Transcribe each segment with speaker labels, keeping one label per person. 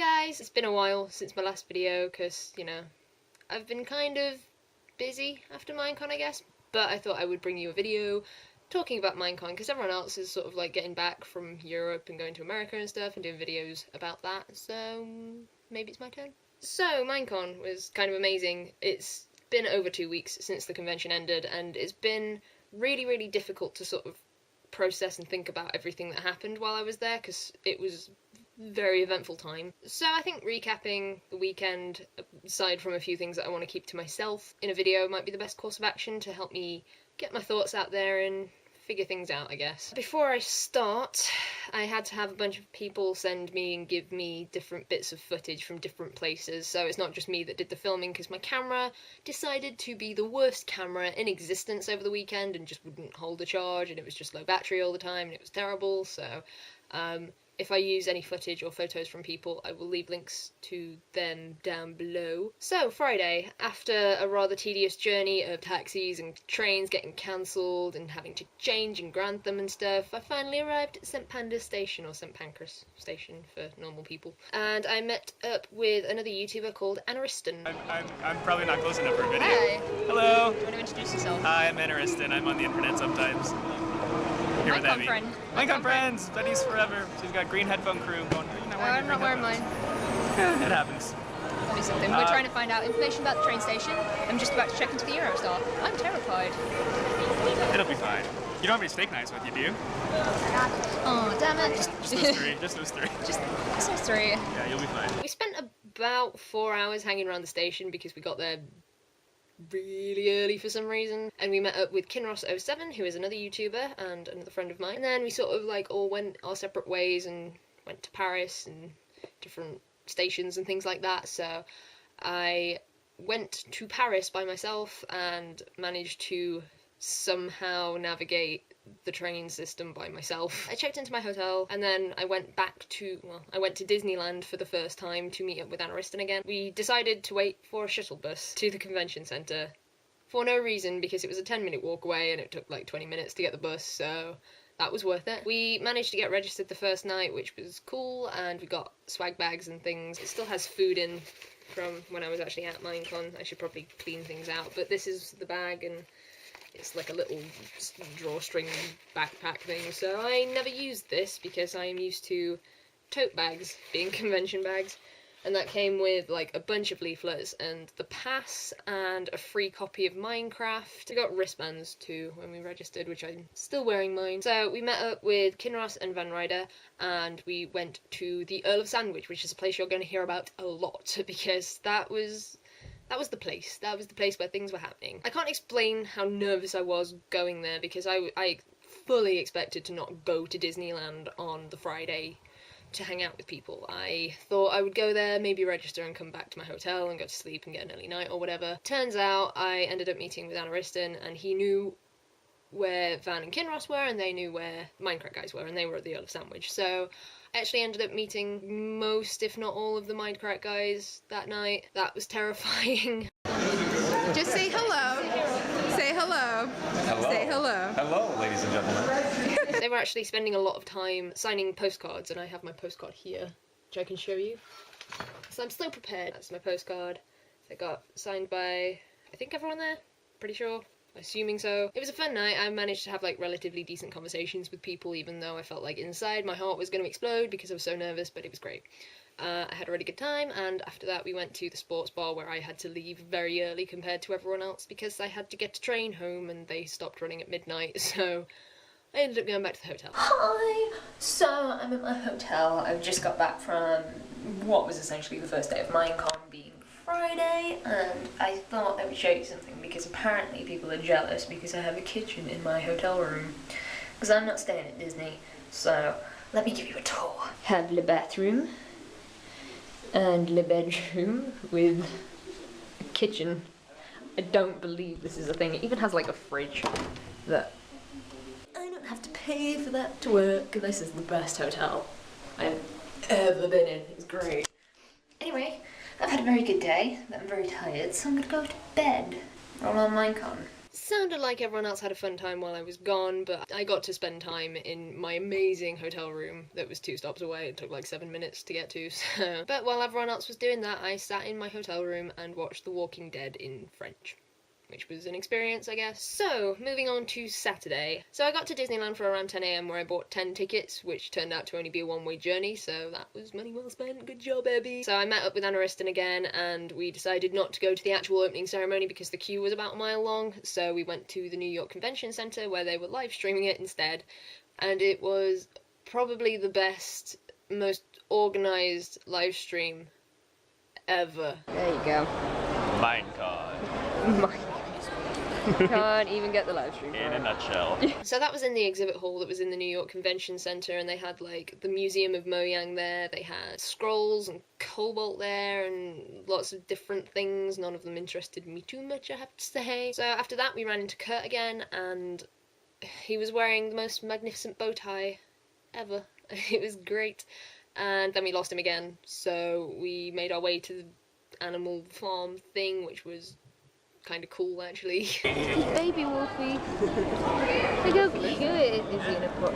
Speaker 1: guys! It's been a while since my last video because, you know, I've been kind of busy after Minecon, I guess, but I thought I would bring you a video talking about Minecon because everyone else is sort of like getting back from Europe and going to America and stuff and doing videos about that, so maybe it's my turn. So, Minecon was kind of amazing. It's been over 2 weeks since the convention ended, and it's been really difficult to sort of process and think about everything that happened while I was there because it was very eventful time. So I think recapping the weekend, aside from a few things that I want to keep to myself in a video, might be the best course of action to help me get my thoughts out there and figure things out, I guess. Before I start, I had to have a bunch of people send me and give me different bits of footage from different places, so it's not just me that did the filming because my camera decided to be the worst camera in existence over the weekend and just wouldn't hold a charge, and it was just low battery all the time and it was terrible. So if I use any footage or photos from people, I will leave links to them down below. So, Friday, after a rather tedious journey of taxis and trains getting cancelled and having to change in Grantham and stuff, I finally arrived at St. Panda's Station, or St. Pancras Station for normal people. And I met up with another YouTuber called Anariston.
Speaker 2: I'm probably not close enough for a video.
Speaker 1: Hi.
Speaker 2: Hello.
Speaker 1: Do you want to introduce yourself?
Speaker 2: Hi, I'm Anariston. I'm on the internet sometimes. Here with
Speaker 1: Minecon
Speaker 2: Abby.
Speaker 1: friend.
Speaker 2: Minecon friends! Buddies forever. She's got green headphone crew going.
Speaker 1: I'm not wearing mine.
Speaker 2: Yeah, it happens.
Speaker 1: That'll be something. We're trying to find out information about the train station. I'm just about to check into the Eurostar. I'm terrified.
Speaker 2: It'll be fine. You don't have any steak knives with you, do you?
Speaker 1: Oh, damn it.
Speaker 2: Just those three. Just those three.
Speaker 1: Just those three.
Speaker 2: Yeah, you'll be fine.
Speaker 1: We spent about 4 hours hanging around the station because we got there really early for some reason, and we met up with Kinross07, who is another YouTuber and another friend of mine, and then we sort of like all went our separate ways and went to Paris and different stations and things like that. So I went to Paris by myself and managed to somehow navigate the train system by myself. I checked into my hotel and then I went to Disneyland for the first time to meet up with Anariston again. We decided to wait for a shuttle bus to the convention centre for no reason because it was a 10-minute walk away and it took like 20 minutes to get the bus, so that was worth it. We managed to get registered the first night, which was cool, and we got swag bags and things. It still has food in from when I was actually at Minecon. I should probably clean things out, but this is the bag, and it's like a little drawstring backpack thing, so I never used this because I'm used to tote bags being convention bags, and that came with like a bunch of leaflets and the pass and a free copy of Minecraft. We got wristbands too when we registered, which I'm still wearing mine. So we met up with Kinross and Van Ryder and we went to the Earl of Sandwich, which is a place you're going to hear about a lot because that was the place. That was the place where things were happening. I can't explain how nervous I was going there because I fully expected to not go to Disneyland on the Friday to hang out with people. I thought I would go there, maybe register and come back to my hotel and go to sleep and get an early night or whatever. Turns out I ended up meeting with Anariston and he knew where Van and Kinross were and they knew where Minecraft guys were and they were at the Earl of Sandwich. So I actually ended up meeting most, if not all, of the Minecraft guys that night. That was terrifying.
Speaker 3: Just say hello. Say hello.
Speaker 4: Hello.
Speaker 3: Say hello.
Speaker 4: Hello, ladies and gentlemen.
Speaker 1: They were actually spending a lot of time signing postcards, and I have my postcard here, which I can show you. So I'm still prepared. That's my postcard. It got signed by, I think, everyone there. Pretty sure. Assuming so. It was a fun night. I managed to have like relatively decent conversations with people, even though I felt like inside my heart was going to explode because I was so nervous, but it was great. I had a really good time, and after that we went to the sports bar where I had to leave very early compared to everyone else because I had to get a train home and they stopped running at midnight, so I ended up going back to the hotel.
Speaker 5: Hi! So, I'm at my hotel. I've just got back from what was essentially the first day of Minecon, being Friday, and I thought I would show you something because apparently people are jealous because I have a kitchen in my hotel room. Because I'm not staying at Disney, so let me give you a tour. Have the bathroom and the bedroom with a kitchen. I don't believe this is a thing. It even has like a fridge that I don't have to pay for that to work. This is the best hotel I've ever been in. It's great. Anyway, I've had a very good day, but I'm very tired, so I'm gonna go to bed. Roll on Minecon.
Speaker 1: sounded like everyone else had a fun time while I was gone, but I got to spend time in my amazing hotel room that was 2 stops away. It took like 7 minutes to get to, so... But while everyone else was doing that, I sat in my hotel room and watched The Walking Dead in French, which was an experience, I guess. So, moving on to Saturday. So I got to Disneyland for around 10 AM where I bought 10 tickets, which turned out to only be a one-way journey, so that was money well spent. Good job, Abby. So I met up with Anna Riston again, and we decided not to go to the actual opening ceremony because the queue was about a mile long, so we went to the New York Convention Center where they were live streaming it instead, and it was probably the best, most organised live stream ever.
Speaker 3: There you go.
Speaker 2: Minecon.
Speaker 3: Can't even get the live stream.
Speaker 2: In a nutshell.
Speaker 1: So that was in the exhibit hall that was in the New York Convention Center, and they had like the Museum of Mojang there, they had scrolls and cobalt there and lots of different things. None of them interested me too much, I have to say. So after that we ran into Kurt again, and he was wearing the most magnificent bow tie ever. It was great. And then we lost him again, so we made our way to the animal farm thing, which was kind of cool actually.
Speaker 3: Baby Wolfie. Look how cute is he in a book.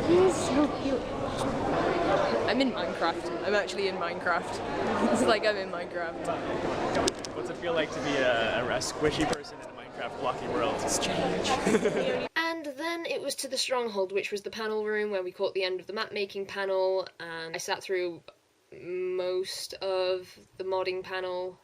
Speaker 3: He's so cute. I'm in Minecraft. I'm actually in Minecraft. It's like I'm in Minecraft.
Speaker 2: What's it feel like to be a squishy person in a Minecraft blocky world? It's strange.
Speaker 1: And then it was to the Stronghold, which was the panel room where we caught the end of the map making panel, and I sat through most of the modding panel.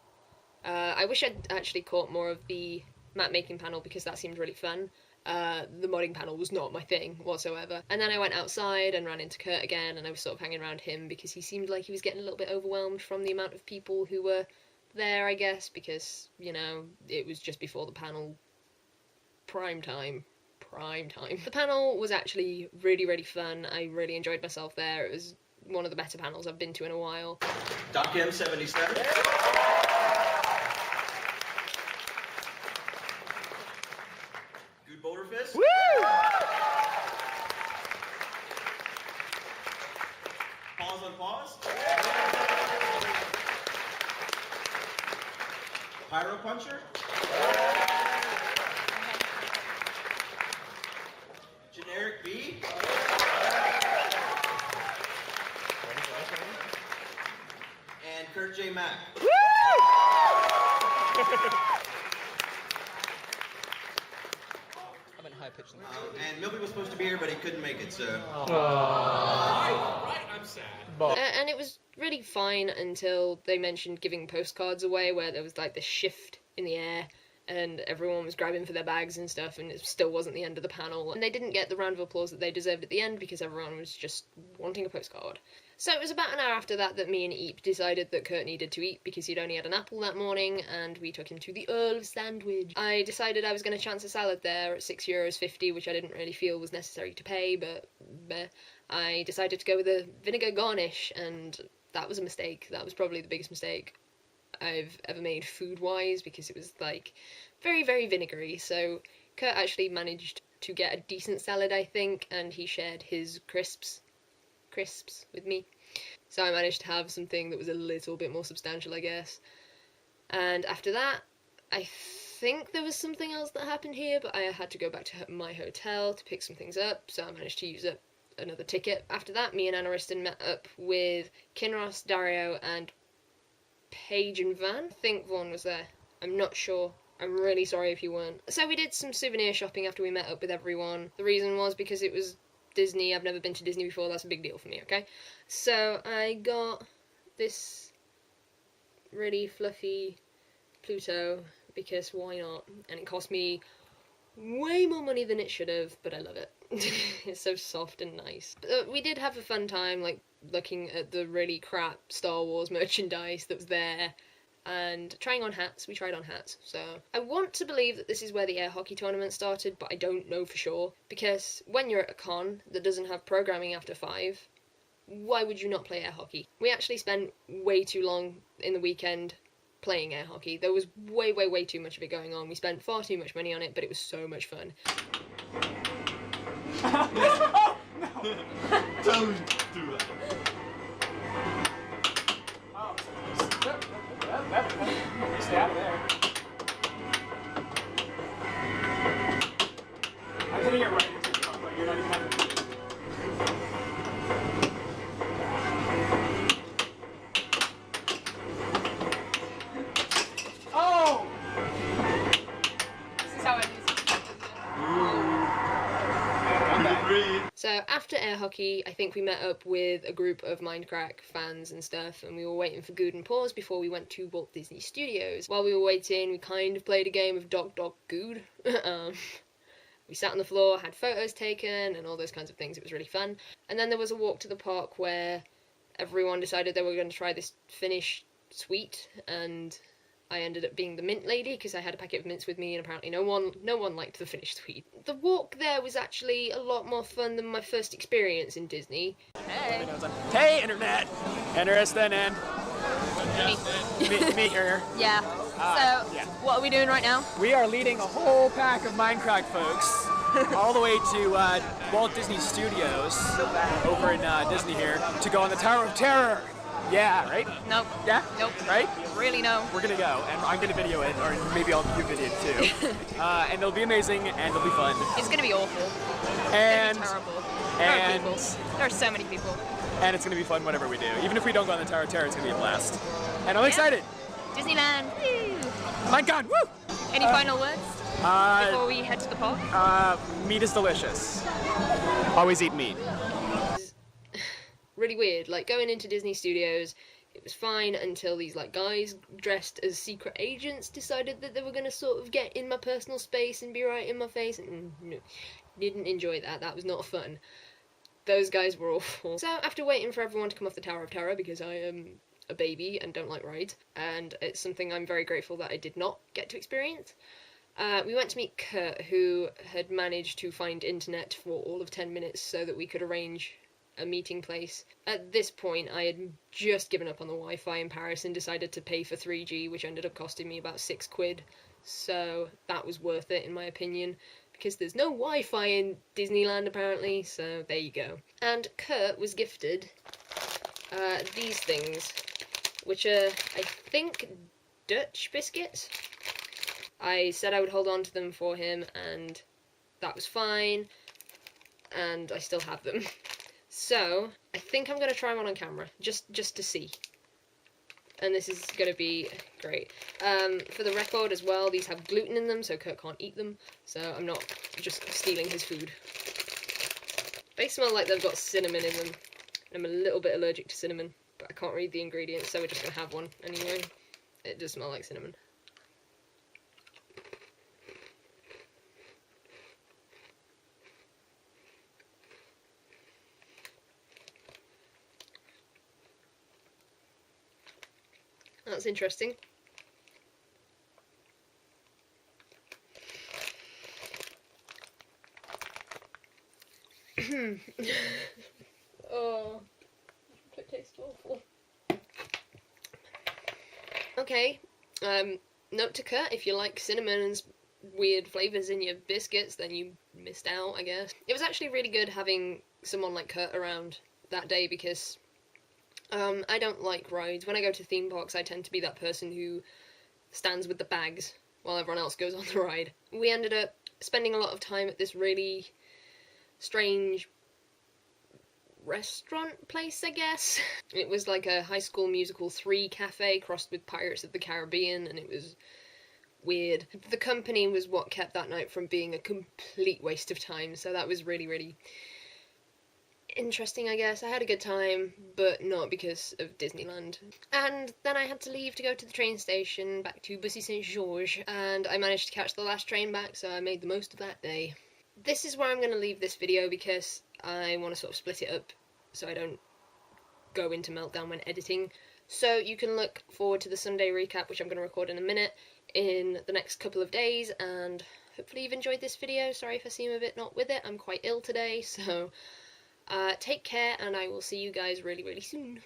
Speaker 1: I wish I'd actually caught more of the map making panel because that seemed really fun. The modding panel was not my thing whatsoever. And then I went outside and ran into Kurt again, and I was sort of hanging around him because he seemed like he was getting a little bit overwhelmed from the amount of people who were there, I guess, because, you know, it was just before the panel prime time. The panel was actually really, really fun. I really enjoyed myself there. It was one of the better panels I've been to in a while.
Speaker 6: Doc M77. Good boulder fist.
Speaker 2: Woo!
Speaker 6: Pause on pause. Pyro puncher. Generic B. And Kurt J. Mack. And Milby was supposed to be here, but he couldn't make it, so... I'm sad.
Speaker 1: And it was really fine until they mentioned giving postcards away, where there was like this shift in the air, and everyone was grabbing for their bags and stuff, and it still wasn't the end of the panel. And they didn't get the round of applause that they deserved at the end, because everyone was just wanting a postcard. So it was about an hour after that that me and Eep decided that Kurt needed to eat because he'd only had an apple that morning, and we took him to the Earl of Sandwich. I decided I was going to chance a salad there at €6.50, which I didn't really feel was necessary to pay, but I decided to go with a vinegar garnish, and that was a mistake. That was probably the biggest mistake I've ever made food-wise, because it was like very, very vinegary. So Kurt actually managed to get a decent salad, I think, and he shared his crisps with me. So I managed to have something that was a little bit more substantial, I guess. And after that, I think there was something else that happened here, but I had to go back to my hotel to pick some things up, so I managed to use up another ticket. After that, me and Anna Riston met up with Kinross, Dario, and Paige and Van. I think Vaughn was there. I'm not sure. I'm really sorry if you weren't. So we did some souvenir shopping after we met up with everyone. The reason was because it was Disney. I've never been to Disney before. That's a big deal for me, okay? So I got this really fluffy Pluto because why not? And it cost me way more money than it should have, but I love it. It's so soft and nice. We did have a fun time, like, looking at the really crap Star Wars merchandise that was there, and trying on hats. We tried on hats. So I want to believe that this is where the air hockey tournament started, but I don't know for sure, because when you're at a con that doesn't have programming after 5, why would you not play air hockey? We actually spent way too long in the weekend playing air hockey. There was way, way, way too much of it going on. We spent far too much money on it, but it was so much fun.
Speaker 6: Oh, no! Don't do that.
Speaker 2: Stay out of there.
Speaker 1: after air hockey, I think we met up with a group of Minecraft fans and stuff, and we were waiting for Good and Pause before we went to Walt Disney Studios. While we were waiting, we kind of played a game of Dog Dog Good. We sat on the floor, had photos taken, and all those kinds of things. It was really fun. And then there was a walk to the park where everyone decided they were going to try this Finnish sweet, and I ended up being the mint lady because I had a packet of mints with me, and apparently no one liked the Finnish sweet. The walk there was actually a lot more fun than my first experience in Disney.
Speaker 3: Hey.
Speaker 2: Hey, internet! Interesting, and me here.
Speaker 3: Yeah.
Speaker 2: Yeah.
Speaker 3: What are we doing right now?
Speaker 2: We are leading a whole pack of Minecraft folks all the way to Walt Disney Studios over in Disney here to go on the Tower of Terror. Yeah, right?
Speaker 3: Nope.
Speaker 2: Yeah?
Speaker 3: Nope.
Speaker 2: Right?
Speaker 3: Really no.
Speaker 2: We're gonna go, and I'm gonna video it, or maybe I'll do video it too. And it'll be amazing, and it'll be fun.
Speaker 3: It's gonna be awful.
Speaker 2: And
Speaker 3: It's gonna be terrible.
Speaker 2: and-
Speaker 3: There are people. There are so many people.
Speaker 2: and it's gonna be fun whatever we do. Even if we don't go on the Tower of Terror, it's gonna be a blast. And I'm excited.
Speaker 3: Disneyland. Woo.
Speaker 2: Minecon, woo!
Speaker 3: Any final words before we head to the park?
Speaker 2: Meat is delicious. Always eat meat.
Speaker 1: Really weird. Like, going into Disney Studios, it was fine until these like guys dressed as secret agents decided that they were going to sort of get in my personal space and be right in my face, and no, didn't enjoy that. That was not fun. Those guys were awful. So after waiting for everyone to come off the Tower of Terror, because I am a baby and don't like rides, and it's something I'm very grateful that I did not get to experience, we went to meet Kurt, who had managed to find internet for all of 10 minutes so that we could arrange a meeting place. At this point, I had just given up on the Wi-Fi in Paris and decided to pay for 3G, which ended up costing me about £6, so that was worth it in my opinion, because there's no Wi-Fi in Disneyland apparently, so there you go. And Kurt was gifted these things, which are, I think, Dutch biscuits. I said I would hold on to them for him, and that was fine, and I still have them. So, I think I'm going to try one on camera, just to see. And this is going to be great. For the record as well, these have gluten in them, so Kurt can't eat them, so I'm not just stealing his food. They smell like they've got cinnamon in them. I'm a little bit allergic to cinnamon, but I can't read the ingredients, so we're just going to have one anyway. It does smell like cinnamon. That's interesting. Oh, it tastes awful. Okay, note to Kurt, if you like cinnamon and weird flavours in your biscuits, then you missed out, I guess. It was actually really good having someone like Kurt around that day, because I don't like rides. When I go to theme parks, I tend to be that person who stands with the bags while everyone else goes on the ride. We ended up spending a lot of time at this really strange restaurant place, I guess. It was like a High School Musical 3 cafe crossed with Pirates of the Caribbean, and it was weird. The company was what kept that night from being a complete waste of time, so that was really, really interesting, I guess. I had a good time, but not because of Disneyland. And then I had to leave to go to the train station back to Bussy St. Georges, and I managed to catch the last train back, so I made the most of that day. This is where I'm going to leave this video, because I want to sort of split it up so I don't go into meltdown when editing. So you can look forward to the Sunday recap, which I'm going to record in a minute, in the next couple of days, and hopefully you've enjoyed this video. Sorry if I seem a bit not with it, I'm quite ill today, so take care, and I will see you guys really, really soon.